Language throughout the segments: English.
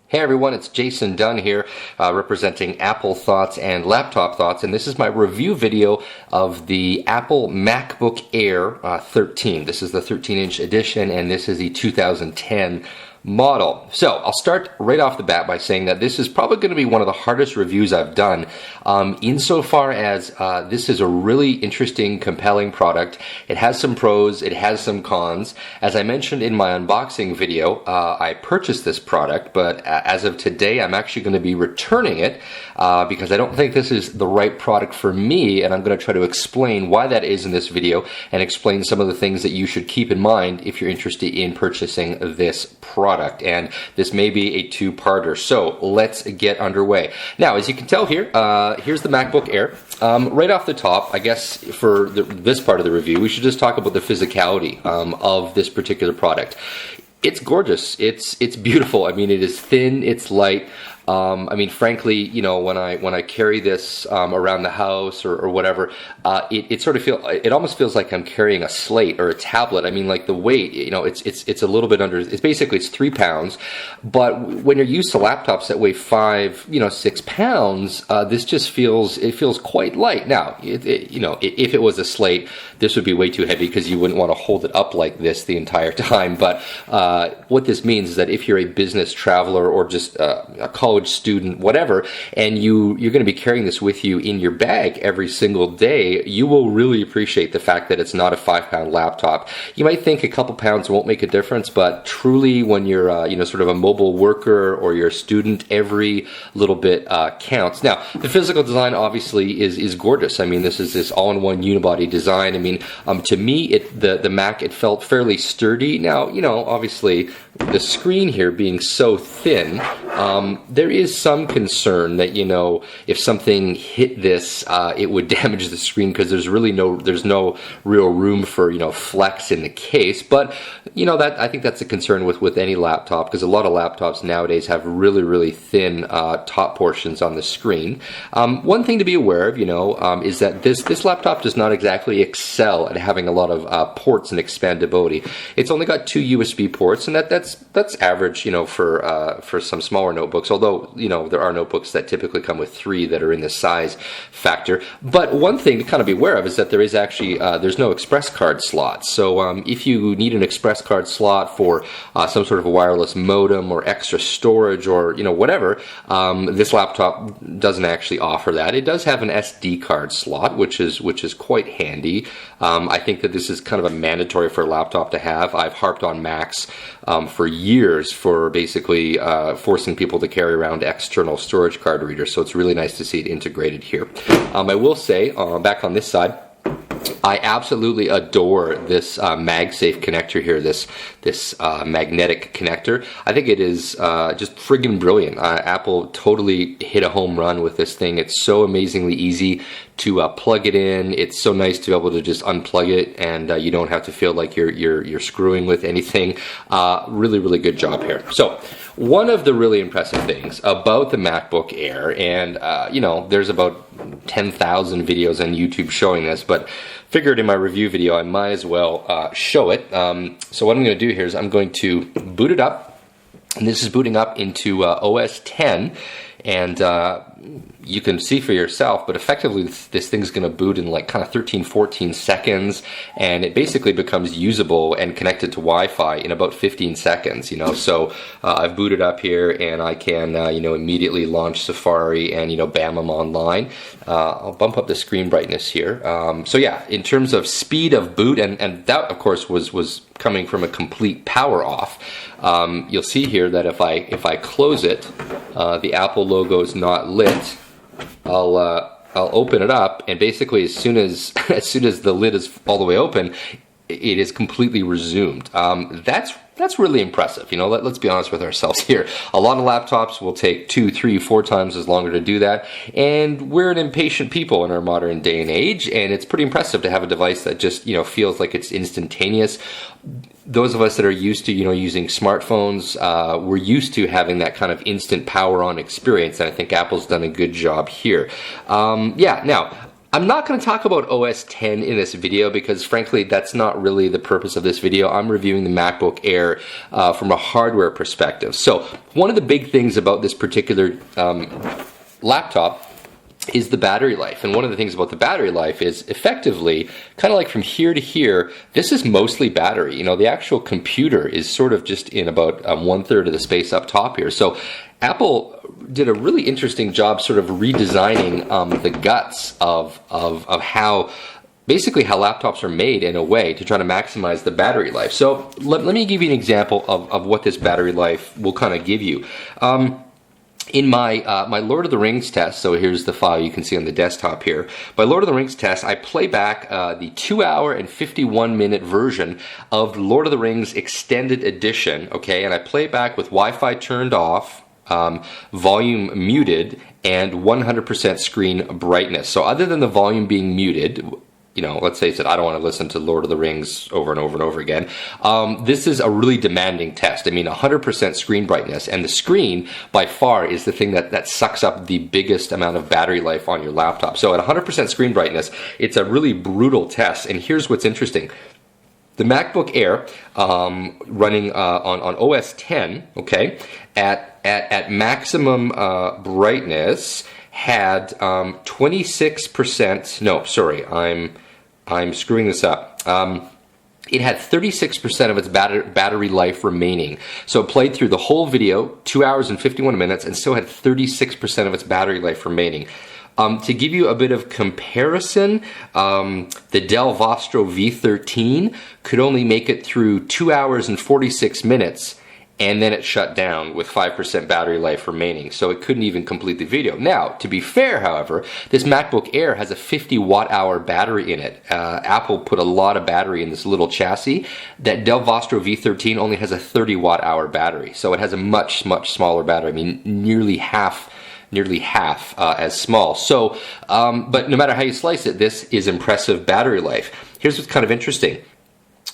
Hey everyone, it's Jason Dunn here, representing Apple Thoughts and Laptop Thoughts, and this is my review video of the Apple MacBook Air 13. This is the 13-inch edition, and this is the 2010 model. So I'll start right off the bat by saying that this is probably going to be one of the hardest reviews I've done, insofar as this is a really interesting, compelling product. It has some pros, it has some cons. As I mentioned in my unboxing video, I purchased this product, but as of today I'm actually going to be returning it because I don't think this is the right product for me, and I'm going to try to explain why that is in this video and explain some of the things that you should keep in mind if you're interested in purchasing this product. And this may be a two-parter, so let's get underway. Now, as you can tell here, here's the MacBook Air. Right off the top, I guess for this part of the review, we should just talk about the physicality of this particular product. It's gorgeous. It's beautiful. I mean, it is thin. It's light. I mean, frankly, you know, when I carry this around the house or whatever, it almost feels like I'm carrying a slate or a tablet. I mean, like the weight, you know, it's a little bit under. It's 3 pounds, but when you're used to laptops that weigh 6 pounds, this just feels quite light. Now, you know, if it was a slate, this would be way too heavy because you wouldn't want to hold it up like this the entire time. But what this means is that if you're a business traveler or just a college student, whatever, and you're going to be carrying this with you in your bag every single day, you will really appreciate the fact that it's not a 5-pound laptop. You might think a couple pounds won't make a difference, but truly when you're sort of a mobile worker or you're a student, every little bit counts. Now, the physical design obviously is gorgeous. I mean, this is this all-in-one unibody design. I mean, to me, the Mac, it felt fairly sturdy. Now, you know, obviously the screen here being so thin, there is some concern that, you know, if something hit this, it would damage the screen because there's no real room for, you know, flex in the case. But, you know, I think that's a concern with any laptop, because a lot of laptops nowadays have really thin top portions on the screen. One thing to be aware of, you know, is that this laptop does not exactly excel at having a lot of ports and expandability. It's only got 2 USB ports, and that's average, you know, for some smaller notebooks, although, you know, there are notebooks that typically come with 3 that are in the size factor. But one thing to kind of be aware of is that there is actually there's no express card slot. So if you need an express card slot for some sort of a wireless modem or extra storage or, you know, whatever, this laptop doesn't actually offer that. It does have an SD card slot, which is quite handy. I think that this is kind of a mandatory for a laptop to have. I've harped on Macs for years for basically forcing people to carry around external storage card readers, so it's really nice to see it integrated here. I will say, back on this side, I absolutely adore this MagSafe connector here, this magnetic connector. I think it is just friggin' brilliant. Apple totally hit a home run with this thing. It's so amazingly easy to plug it in. It's so nice to be able to just unplug it, and you don't have to feel like you're screwing with anything. Really good job here. So, one of the really impressive things about the MacBook Air, and you know, there's about 10,000 videos on YouTube showing this, but figured in my review video I might as well show it. So what I'm going to do here is I'm going to boot it up, and this is booting up into OS 10, and you can see for yourself, but effectively this thing's going to boot in like kind of 13-14 seconds, and it basically becomes usable and connected to Wi-Fi in about 15 seconds, you know. So I've booted up here, and I can you know, immediately launch Safari, and, you know, bam, I'm online. I'll bump up the screen brightness here. So yeah, in terms of speed of boot, and that of course was coming from a complete power off. You'll see here that if I close it, the Apple logo is not lit. I'll open it up, and basically as soon as the lid is all the way open, it is completely resumed. That's really impressive. You know, let's be honest with ourselves here. A lot of laptops will take 2, 3, 4 times as longer to do that, and we're an impatient people in our modern day and age, and it's pretty impressive to have a device that just, you know, feels like it's instantaneous. Those of us that are used to, you know, using smartphones, we're used to having that kind of instant power on experience, and I think Apple's done a good job here. Yeah, now, I'm not going to talk about OS 10 in this video because frankly that's not really the purpose of this video. I'm reviewing the MacBook Air from a hardware perspective. So one of the big things about this particular laptop is the battery life. And one of the things about the battery life is effectively, kind of like from here to here, this is mostly battery. You know, the actual computer is sort of just in about 1/3 of the space up top here. So Apple did a really interesting job sort of redesigning the guts of how basically how laptops are made in a way to try to maximize the battery life. So let me give you an example of what this battery life will kind of give you. In my my Lord of the Rings test, so here's the file you can see on the desktop here. My Lord of the Rings test, I play back the 2-hour and 51-minute version of the Lord of the Rings Extended Edition, okay, and I play it back with Wi-Fi turned off, volume muted, and 100% screen brightness. So other than the volume being muted, you know, let's face it, I don't want to listen to Lord of the Rings over and over and over again. This is a really demanding test. I mean, 100% screen brightness, and the screen by far is the thing that sucks up the biggest amount of battery life on your laptop. So at 100% screen brightness, it's a really brutal test, and here's what's interesting. The MacBook Air running on OS 10, okay, at maximum brightness had 26%, no, sorry, I'm screwing this up. It had 36% of its battery life remaining. So it played through the whole video, 2 hours and 51 minutes, and still had 36% of its battery life remaining. To give you a bit of comparison, the Dell Vostro V13 could only make it through 2 hours and 46 minutes, and then it shut down with 5% battery life remaining, so it couldn't even complete the video. Now, to be fair, however, this MacBook Air has a 50 watt-hour battery in it. Apple put a lot of battery in this little chassis. That Dell Vostro V13 only has a 30 watt-hour battery, so it has a much, much smaller battery. I mean, nearly half as small. So, but no matter how you slice it, this is impressive battery life. Here's what's kind of interesting.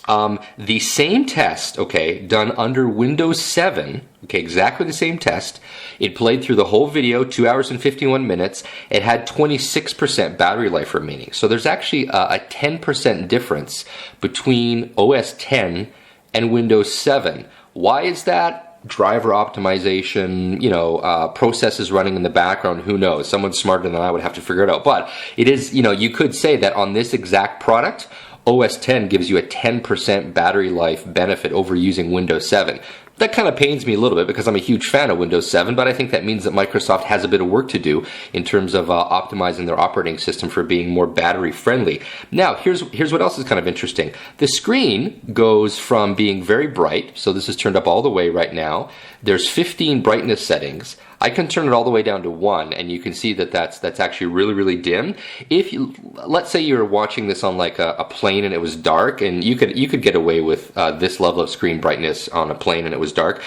The same test, okay, done under Windows 7, okay, exactly the same test. It played through the whole video, 2 hours and 51 minutes. It had 26% battery life remaining. So there's actually a 10% difference between OS 10 and Windows 7. Why is that? Driver optimization, you know, processes running in the background, who knows? Someone smarter than I would have to figure it out. But it is, you know, you could say that on this exact product, OS 10 gives you a 10% battery life benefit over using Windows 7. That kind of pains me a little bit because I'm a huge fan of Windows 7, but I think that means that Microsoft has a bit of work to do in terms of optimizing their operating system for being more battery friendly. Now, here's what else is kind of interesting. The screen goes from being very bright, so this is turned up all the way right now. There's 15 brightness settings. I can turn it all the way down to 1, and you can see that that's actually really, really dim. If you, let's say you were watching this on like a plane and it was dark, and you could get away with this level of screen brightness on a plane and it was dark.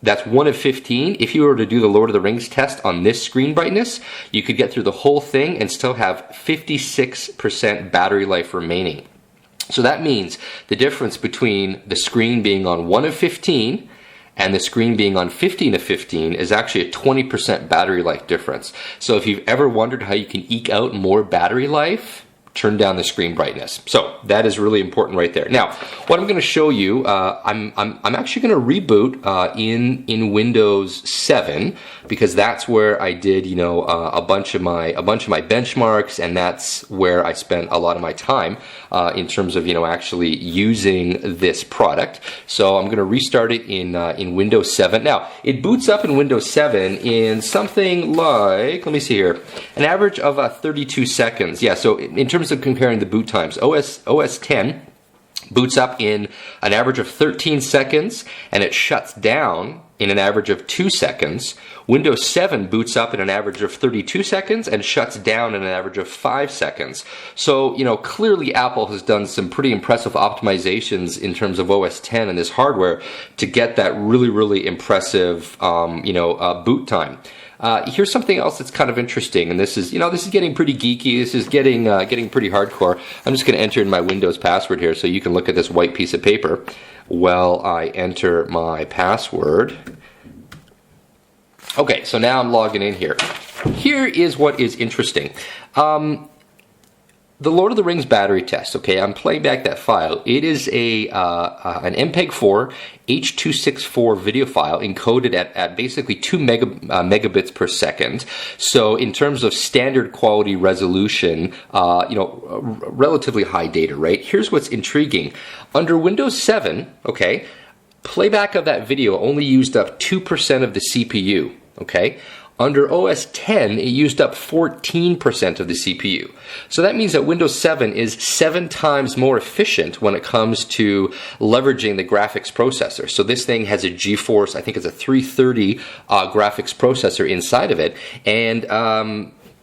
That's 1 of 15. If you were to do the Lord of the Rings test on this screen brightness, you could get through the whole thing and still have 56% battery life remaining. So that means the difference between the screen being on 1 of 15 and the screen being on 15 of 15 is actually a 20% battery life difference. So if you've ever wondered how you can eke out more battery life, turn down the screen brightness. So that is really important right there. Now, what I'm going to show you, I'm actually going to reboot in Windows 7 because that's where I did, you know, a bunch of my benchmarks, and that's where I spent a lot of my time in terms of, you know, actually using this product. So I'm going to restart it in Windows 7. Now, it boots up in Windows 7 in something like, let me see here, an average of 32 seconds. Yeah, so in terms of comparing the boot times, OS 10 boots up in an average of 13 seconds and it shuts down in an average of 2 seconds. Windows 7 boots up in an average of 32 seconds and shuts down in an average of 5 seconds. So, you know, clearly Apple has done some pretty impressive optimizations in terms of OS 10 and this hardware to get that really, really impressive, boot time. Here's something else that's kind of interesting, and this is getting pretty geeky. This is getting pretty hardcore. I'm just going to enter in my Windows password here so you can look at this white piece of paper while I enter my password. Okay, so now I'm logging in here. Here is what is interesting. the Lord of the Rings battery test, okay, I'm playing back that file. It is an MPEG-4 H.264 video file encoded at basically 2 megabits per second. So in terms of standard quality resolution, relatively high data, right? Here's what's intriguing. Under Windows 7, okay, playback of that video only used up 2% of the CPU, okay? Under OS 10, it used up 14% of the CPU. So that means that Windows 7 is 7 times more efficient when it comes to leveraging the graphics processor. So this thing has a GeForce, I think it's a 330 graphics processor inside of it. And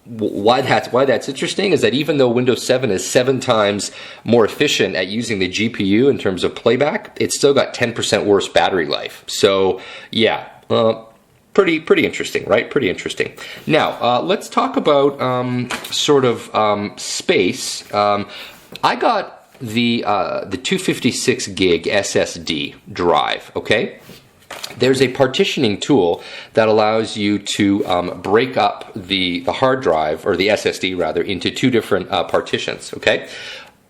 why that's interesting is that even though Windows 7 is 7 times more efficient at using the GPU in terms of playback, it's still got 10% worse battery life. So yeah. Pretty interesting, right? Pretty interesting. Now, let's talk about space. I got the 256 gig SSD drive, okay? There's a partitioning tool that allows you to break up the hard drive, or the SSD rather, into 2 different partitions, okay?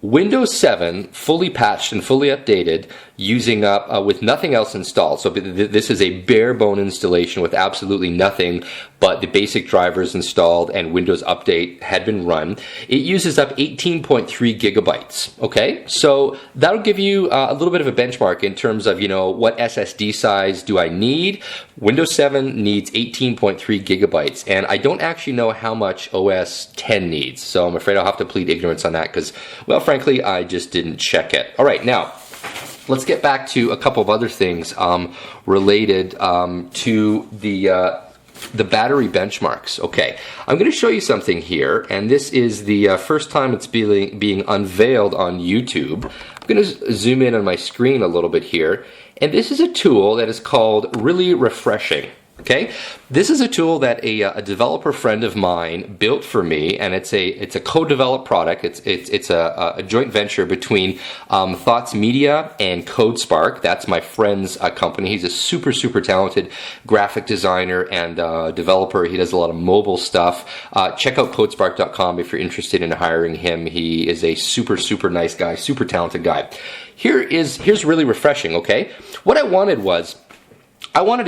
Windows 7 fully patched and fully updated using with nothing else installed. So this is a bare bone installation with absolutely nothing but the basic drivers installed and Windows Update had been run. It uses up 18.3 gigabytes. Okay, so that'll give you a little bit of a benchmark in terms of, what SSD size do I need. Windows 7 needs 18.3 gigabytes, and I don't actually know how much OS 10 needs. So I'm afraid I'll have to plead ignorance on that because, well, frankly, I just didn't check it. All right, now, let's get back to a couple of other things related to the battery benchmarks. Okay, I'm going to show you something here, and this is the first time it's being unveiled on YouTube. I'm going to zoom in on my screen a little bit here, and this is a tool that is called Really Refreshing. Okay, this is a tool that a developer friend of mine built for me, and it's a co-developed product. It's a joint venture between Thoughts Media and CodeSpark. That's my friend's company. He's a super talented graphic designer and developer. He does a lot of mobile stuff. Check out CodeSpark.com if you're interested in hiring him. He is a super nice guy, super talented guy. Here's Really Refreshing. Okay, what I wanted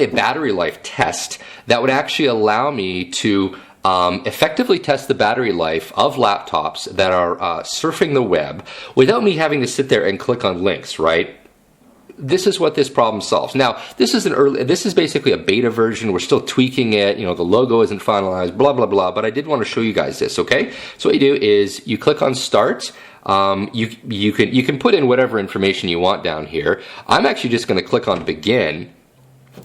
a battery life test that would actually allow me to effectively test the battery life of laptops that are surfing the web without me having to sit there and click on links, right? This is what this problem solves. Now, this is basically a beta version. We're still tweaking it. The logo isn't finalized, blah, blah, blah. But I did want to show you guys this, okay? So what you do is you click on Start. You can put in whatever information you want down here. I'm actually just going to click on Begin.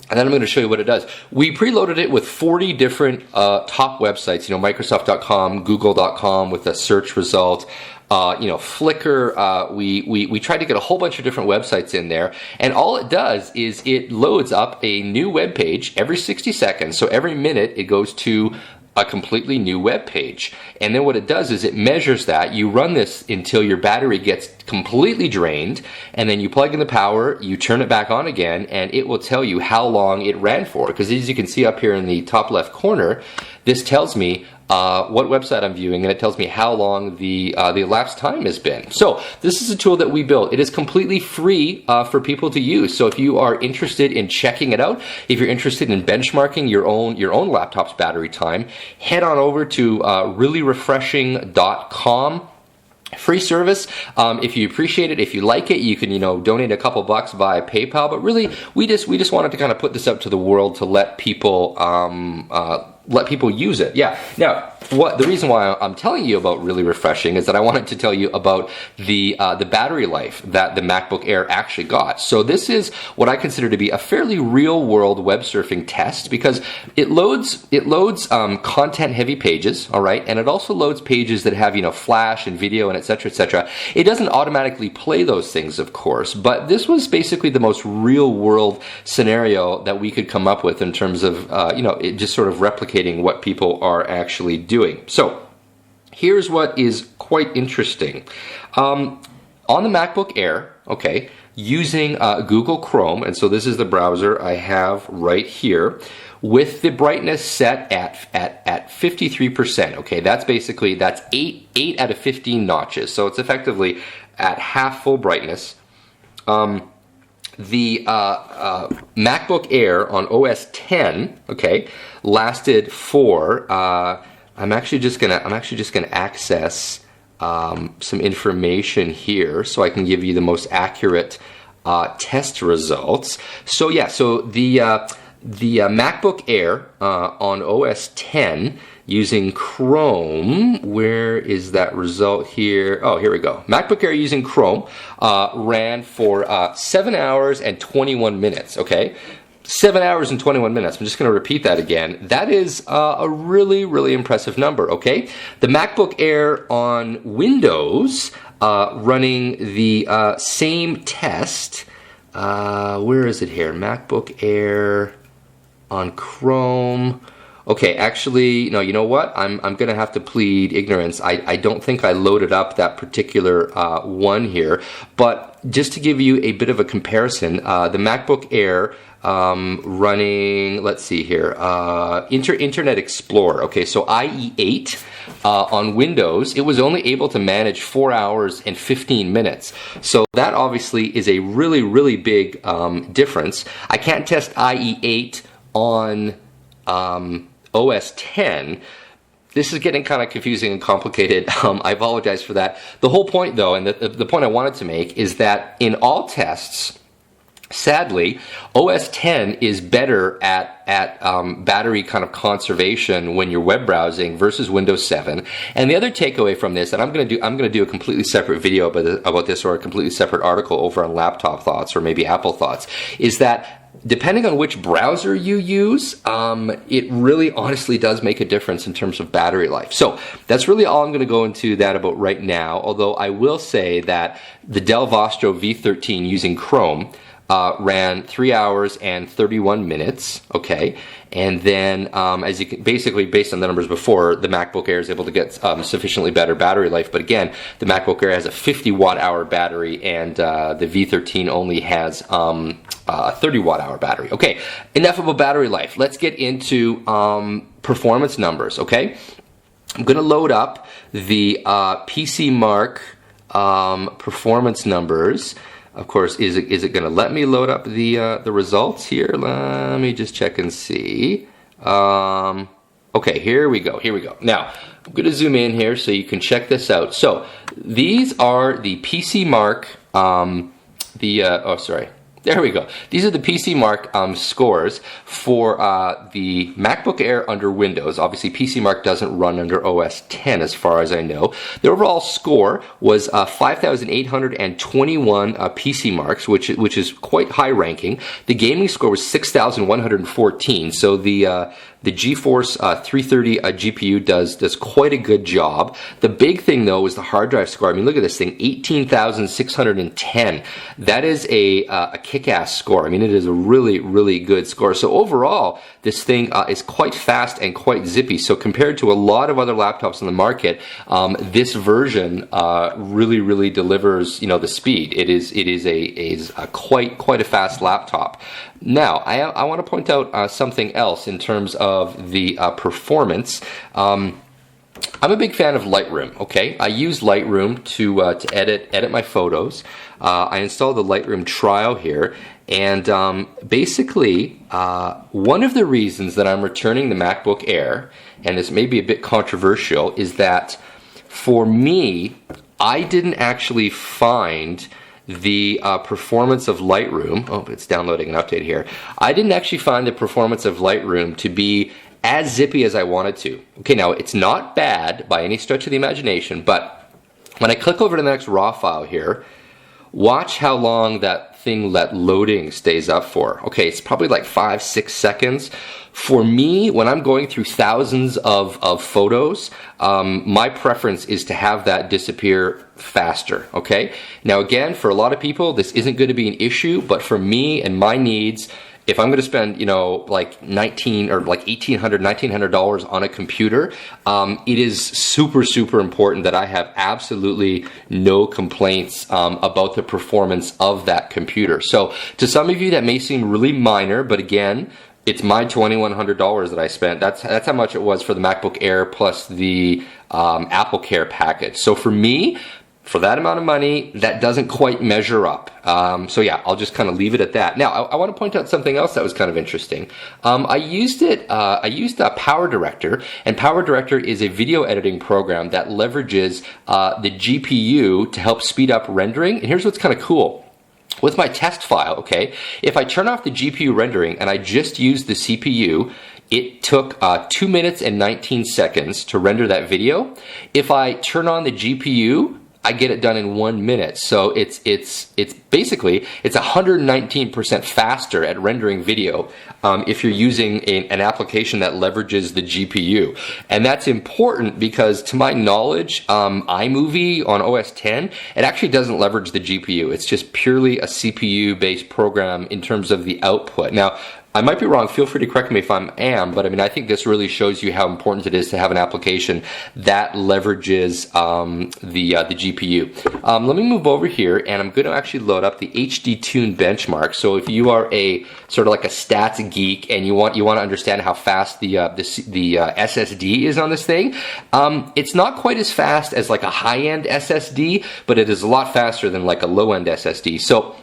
And then I'm going to show you what it does. We preloaded it with 40 different top websites, Microsoft.com, Google.com with a search result, Flickr. We tried to get a whole bunch of different websites in there, and all it does is it loads up a new web page every 60 seconds. So every minute it goes to a completely new web page. And then what it does is it measures that. You run this until your battery gets completely drained, and then you plug in the power, you turn it back on again, and it will tell you how long it ran for. Because as you can see up here in the top left corner, this tells me what website I'm viewing, and it tells me how long the elapsed time has been. So this is a tool that we built. It is completely free for people to use. So if you are interested in checking it out, if you're interested in benchmarking your own laptop's battery time, head on over to reallyrefreshing.com. Free service. If you appreciate it, if you like it, you can donate a couple bucks via PayPal. But really, we just wanted to kind of put this out to the world to let people use it. Yeah. Now, the reason why I'm telling you about Really Refreshing is that I wanted to tell you about the battery life that the MacBook Air actually got. So this is what I consider to be a fairly real world web surfing test, because it loads content heavy pages, all right, and it also loads pages that have flash and video and etc. etc. It doesn't automatically play those things, of course, but this was basically the most real world scenario that we could come up with in terms of it just sort of replicating what people are actually doing. So here's what is quite interesting. On the MacBook Air, okay, using Google Chrome, and so this is the browser I have right here, with the brightness set at 53%. Okay, that's 8 out of 15 notches, so it's effectively at half full brightness. The MacBook Air on OS 10, okay, lasted for. I'm actually just gonna access some information here so I can give you the most accurate test results. So yeah, so the MacBook Air on OS 10 using Chrome, where is that result here? Oh, here we go. MacBook Air using Chrome ran for 7 hours and 21 minutes, okay? 7 hours and 21 minutes. I'm just going to repeat that again. That is a really, really impressive number, okay? The MacBook Air on Windows running the same test. Where is it here? MacBook Air on Chrome. Okay, actually, no, you know what? I'm going to have to plead ignorance. I don't think I loaded up that particular one here. But just to give you a bit of a comparison, the MacBook Air running, let's see here, Internet Explorer. Okay, so IE8 on Windows, it was only able to manage 4 hours and 15 minutes. So that obviously is a really, really big difference. I can't test IE8 on OS 10. This is getting kind of confusing and complicated. I apologize for that. The whole point, though, and the point I wanted to make is that in all tests, sadly, OS 10 is better at battery kind of conservation when you're web browsing versus Windows 7. And the other takeaway from this, and I'm going to do a completely separate video about this, or a completely separate article over on Laptop Thoughts or maybe Apple Thoughts, is that depending on which browser you use, it really honestly does make a difference in terms of battery life. So that's really all I'm going to go into that about right now, although I will say that the Dell Vostro V13 using Chrome ran 3 hours and 31 minutes, okay? And then, as you can, basically based on the numbers before, the MacBook Air is able to get sufficiently better battery life. But again, the MacBook Air has a 50 watt-hour battery, and the V13 only has a 30 watt-hour battery. Okay, enough about battery life. Let's get into performance numbers, okay? I'm going to load up the PC Mark performance numbers. Of course, is it going to let me load up the results here? Let me just check and see. Okay, here we go. Now, I'm going to zoom in here so you can check this out. So these are the PC Mark. There we go. These are the PC Mark scores for the MacBook Air under Windows. Obviously, PC Mark doesn't run under OS 10 as far as I know. The overall score was 5,821 PC Marks, which is quite high ranking. The gaming score was 6,114. So the GeForce 330 GPU does quite a good job. The big thing, though, is the hard drive score. I mean, look at this thing, 18,610. That is a kick-ass score. I mean, it is a really, really good score. So overall, this thing is quite fast and quite zippy. So compared to a lot of other laptops on the market, this version really, really delivers, the speed. It is a quite a fast laptop. Now, I want to point out something else in terms of the performance. I'm a big fan of Lightroom, okay? I use Lightroom to edit my photos. I installed the Lightroom trial here, and basically, one of the reasons that I'm returning the MacBook Air, and this may be a bit controversial, is that for me, I didn't actually find the performance of Lightroom. Oh, it's downloading an update here. I didn't actually find the performance of Lightroom to be as zippy as I wanted to. Okay, now it's not bad by any stretch of the imagination, but when I click over to the next raw file here, watch how long that loading stays up for. Okay, it's probably like 5-6 seconds. For me, when I'm going through thousands of photos, my preference is to have that disappear faster, okay? Now again, for a lot of people, this isn't going to be an issue, but for me and my needs, if I'm going to spend, you know, like $1,800 on a computer, it is super important that I have absolutely no complaints about the performance of that computer. So to some of you that may seem really minor, but again, it's my $2,100 that I spent. That's how much it was for the MacBook Air plus the Apple Care package. So for me, for that amount of money, that doesn't quite measure up. So yeah, I'll just kind of leave it at that. Now, I want to point out something else that was kind of interesting. I used Power Director, and Power Director is a video editing program that leverages the GPU to help speed up rendering. And here's what's kind of cool. With my test file, okay, if I turn off the GPU rendering and I just use the CPU, it took 2 minutes and 19 seconds to render that video. If I turn on the GPU, I get it done in 1 minute. So it's basically 119% faster at rendering video if you're using an application that leverages the GPU. And that's important because, to my knowledge, iMovie on OS X, it actually doesn't leverage the GPU. It's just purely a CPU-based program in terms of the output. Now, I might be wrong, feel free to correct me if I am, but I mean, I think this really shows you how important it is to have an application that leverages the GPU. Let me move over here, and I'm going to actually load up the HD Tune benchmark. So if you are a sort of like a stats geek and you want to understand how fast the SSD is on this thing, it's not quite as fast as like a high-end SSD, but it is a lot faster than like a low-end SSD. So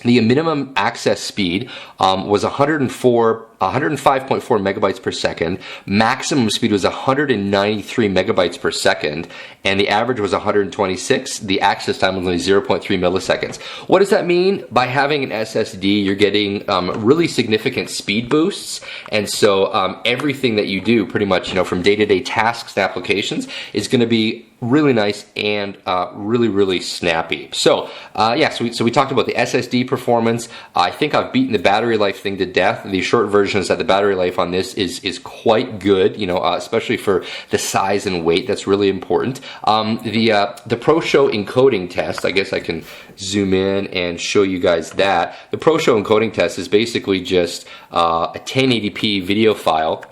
the minimum access speed was 105.4 megabytes per second. Maximum speed was 193 megabytes per second, and the average was 126. The access time was only 0.3 milliseconds. What does that mean? By having an SSD, you're getting really significant speed boosts, and so everything that you do, pretty much, you know, from day-to-day tasks to applications, is going to be really nice and really snappy. So yeah, so we talked about the SSD performance. I think I've beaten the battery life thing to death. The short version is that the battery life on this is quite good, you know, especially for the size and weight. That's really important. The ProShow encoding test, I guess I can zoom in and show you guys that. The ProShow encoding test is basically just a 1080p video file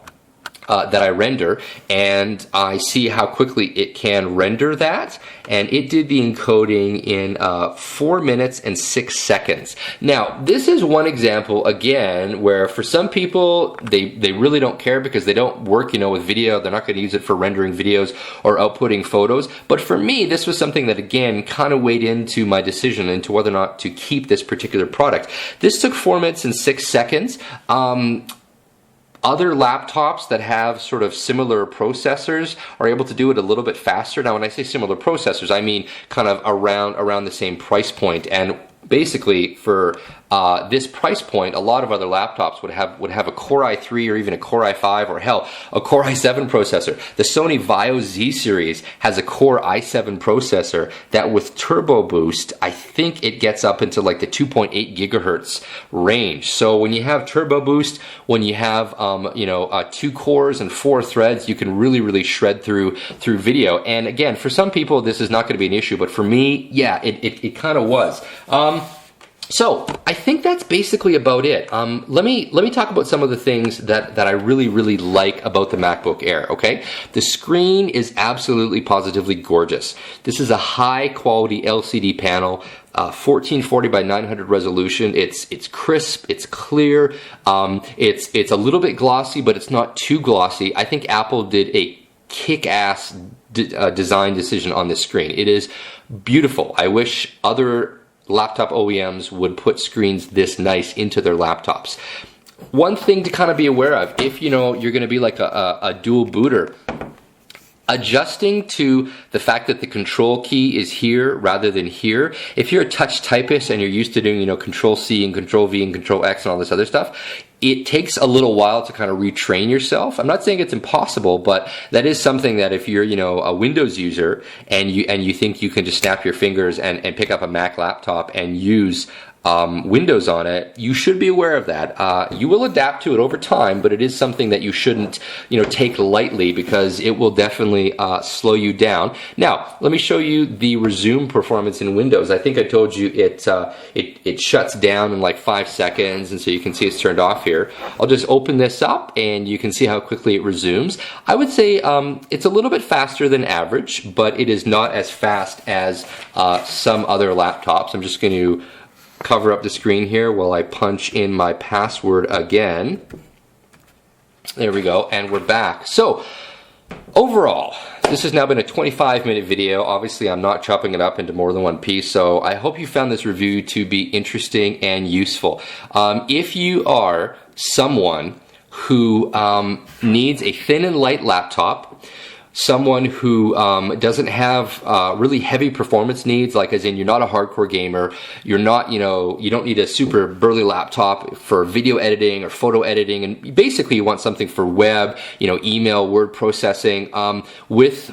that I render, and I see how quickly it can render that, and it did the encoding in 4 minutes and 6 seconds. Now, this is one example, again, where for some people, they really don't care because they don't work, you know, with video. They're not going to use it for rendering videos or outputting photos. But for me, this was something that, again, kind of weighed into my decision into whether or not to keep this particular product. This took 4 minutes and 6 seconds. Other laptops that have sort of similar processors are able to do it a little bit faster. Now, when I say similar processors, I mean kind of around the same price point. And basically, for this price point, a lot of other laptops would have a Core i3 or even a Core i5 or hell, a Core i7 processor. The Sony Vaio Z series has a Core i7 processor that, with Turbo Boost, I think it gets up into like the 2.8 gigahertz range. So when you have Turbo Boost, when you have 2 cores and 4 threads, you can really shred through video. And again, for some people, this is not going to be an issue, but for me, yeah, it kind of was. So I think that's basically about it. Let me talk about some of the things that I really like about the MacBook Air, okay? The screen is absolutely positively gorgeous. This is a high quality LCD panel, 1440 by 900 resolution. It's crisp, it's clear, it's a little bit glossy, but it's not too glossy. I think Apple did a kick-ass design decision on this screen. It is beautiful. I wish other laptop OEMs would put screens this nice into their laptops. One thing to kind of be aware of, if you're going to be like a dual booter, adjusting to the fact that the control key is here rather than here. If you're a touch typist and you're used to doing, Control C and Control V and Control X and all this other stuff, it takes a little while to kind of retrain yourself. I'm not saying it's impossible, but that is something that if you're, a Windows user and you think you can just snap your fingers and pick up a Mac laptop and use Windows on it, you should be aware of that. You will adapt to it over time, but it is something that you shouldn't, take lightly, because it will definitely slow you down. Now, let me show you the resume performance in Windows. I think I told you it shuts down in like 5 seconds, and so you can see it's turned off here. I'll just open this up, and you can see how quickly it resumes. I would say it's a little bit faster than average, but it is not as fast as some other laptops. I'm just going to cover up the screen here while I punch in my password again. There we go, and we're back. So, overall, this has now been a 25-minute video. Obviously, I'm not chopping it up into more than one piece, so I hope you found this review to be interesting and useful. If you are someone who needs a thin and light laptop, someone who doesn't have really heavy performance needs, like as in you're not a hardcore gamer, you're not, you don't need a super burly laptop for video editing or photo editing, and basically you want something for web, email, word processing. With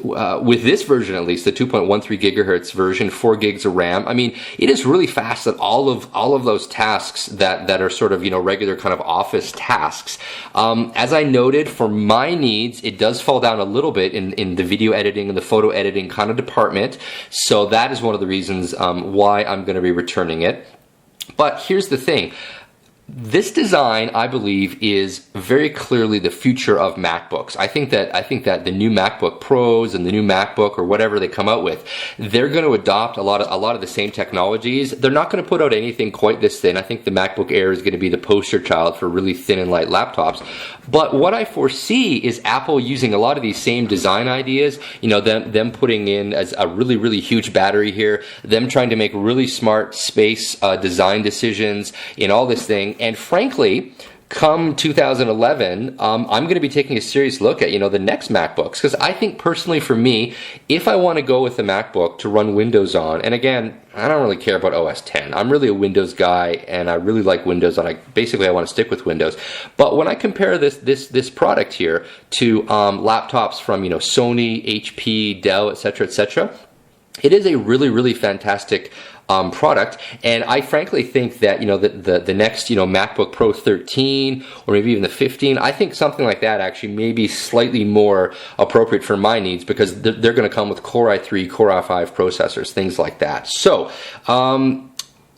this version, at least the 2.13 gigahertz version, 4 gigs of RAM, I mean, it is really fast at all of those tasks that are sort of regular kind of office tasks. As I noted, for my needs, it does fall down a little bit in the video editing and the photo editing kind of department. So that is one of the reasons why I'm going to be returning it. But here's the thing. This design, I believe, is very clearly the future of MacBooks. I think that the new MacBook Pros and the new MacBook or whatever they come out with, they're going to adopt a lot of the same technologies. They're not going to put out anything quite this thin. I think the MacBook Air is going to be the poster child for really thin and light laptops. But what I foresee is Apple using a lot of these same design ideas, them putting in as a really, really huge battery here, them trying to make really smart space design decisions in all this thing. And frankly, come 2011, I'm going to be taking a serious look at, the next MacBooks. Because I think personally for me, if I want to go with a MacBook to run Windows on, and again, I don't really care about OS X. I'm really a Windows guy, and I really like Windows, and I want to stick with Windows. But when I compare this product here to laptops from, Sony, HP, Dell, etc., it is a really, really fantastic product, and I frankly think that the next MacBook Pro 13 or maybe even the 15, I think something like that actually may be slightly more appropriate for my needs, because they're going to come with Core i3, Core i5 processors, things like that. So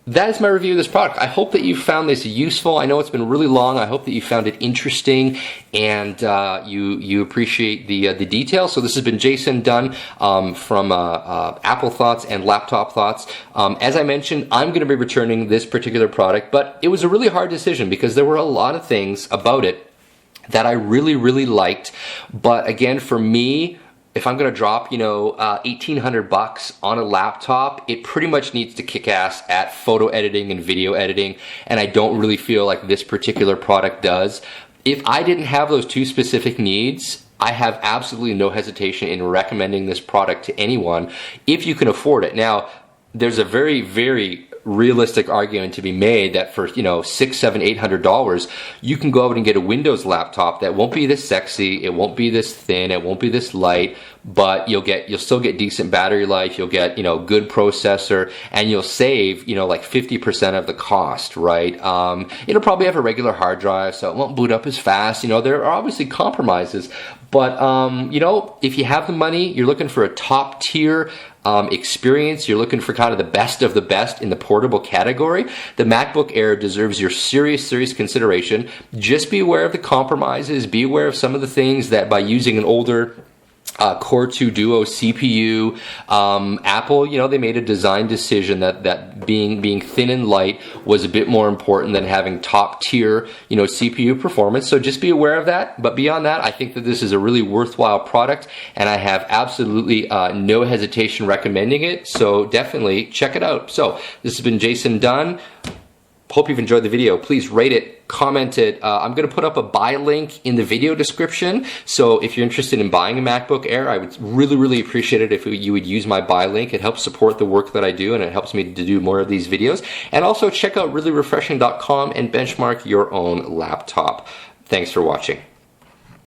that is my review of this product. I hope that you found this useful. I know it's been really long. I hope that you found it interesting, and you appreciate the details. So this has been Jason Dunn from Apple Thoughts and Laptop Thoughts. As I mentioned, I'm going to be returning this particular product, but it was a really hard decision because there were a lot of things about it that I really, really liked. But again, for me, if I'm going to drop, $1,800 on a laptop, it pretty much needs to kick ass at photo editing and video editing, and I don't really feel like this particular product does. If I didn't have those two specific needs, I have absolutely no hesitation in recommending this product to anyone if you can afford it. Now, there's a very, very realistic argument to be made that for $600, $700, $800 you can go out and get a Windows laptop that won't be this sexy, it won't be this thin, it won't be this light, but you'll still get decent battery life, you'll get good processor, and you'll save like 50% of the cost, right? It'll probably have a regular hard drive, so it won't boot up as fast. There are obviously compromises, but if you have the money, you're looking for a top tier experience, you're looking for kind of the best in the portable category, the MacBook Air deserves your serious consideration. Just be aware of the compromises, be aware of some of the things that by using an older Core 2 Duo CPU, Apple, they made a design decision that being thin and light was a bit more important than having top tier, CPU performance. So just be aware of that. But beyond that, I think that this is a really worthwhile product, and I have absolutely no hesitation recommending it. So definitely check it out. So this has been Jason Dunn. Hope you've enjoyed the video. Please rate it, comment it. I'm going to put up a buy link in the video description. So if you're interested in buying a MacBook Air, I would really, really appreciate it if you would use my buy link. It helps support the work that I do, and it helps me to do more of these videos. And also check out reallyrefreshing.com and benchmark your own laptop. Thanks for watching.